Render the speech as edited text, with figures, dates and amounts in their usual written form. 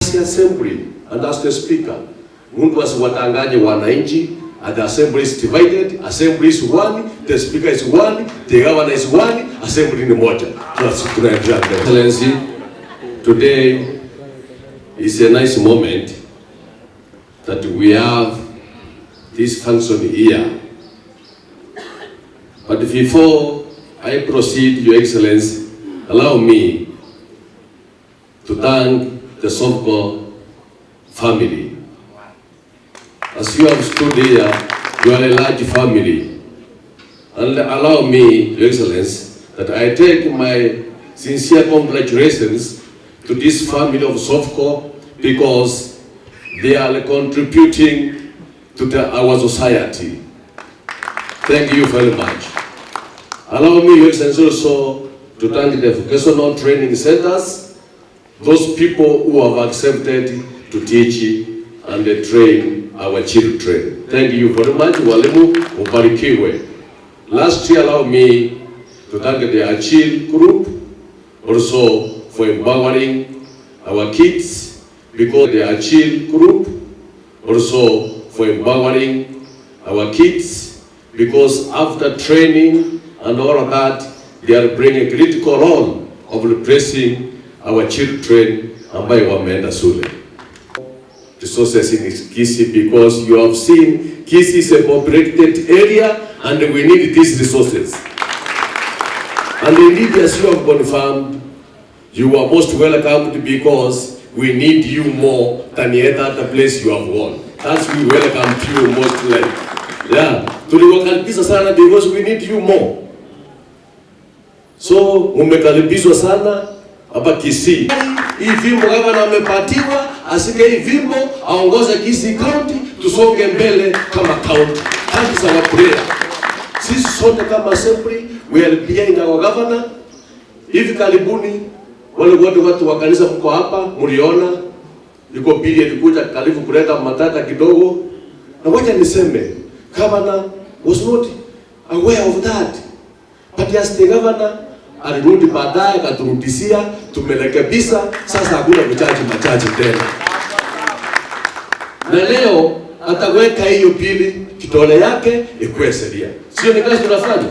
as the assembly and as the speaker, Mungu asiwadanganye wananchi. The assembly is divided, assembly is one, the speaker is one, the governor is one, assembly ni moja. Excellency, today is a nice moment that we have this function here. But before I proceed, Your Excellency, allow me to thank the Sonko family. As you have stood here, you are a large family. And allow me, Your Excellency, that I take my sincere congratulations to this family of Sonko because they are contributing to our society. Thank you very much. Allow me, Your Excellency, also to thank the vocational training centers, those people who have accepted to teach and train our children. Thank you very much. Walimu mubarikiwe. Last year, allow me to thank the Achille group also for empowering our kids, because the Achille group also for empowering our kids, because after training and all of that, they are playing a critical role of replacing our children ambayo wameenda shule. Resources in Kisii, because you have seen Kisii is a populated area and we need these resources. And indeed, as you have confirmed, you are most welcomed because we need you more than any other place you have gone. That's we welcome you mostly. Yeah, tuliwakaribisha sana because we need you more. So umekaribishwa sana hapa Kisii. Hii vimbo gavana amepatiwa, asike hii vimbo aongoze Kisii County, tusonge mbele kama county. That is our prayer. Sisi sote kama assembly, we are behind our governor. Hivi karibuni wale watu wa kanisa mko hapa, mliona yuko bili alikuja karibu kuleta matata kidogo. Na wacha niseme, governor was not aware of that. But as the governor alirudi baadaye akaturudishia, tumerekebisha, sasa hakuna machache tena. Na leo ataweka hiyo pili kitole yake ikuwe sheria. Sio ni kazi tunafanya?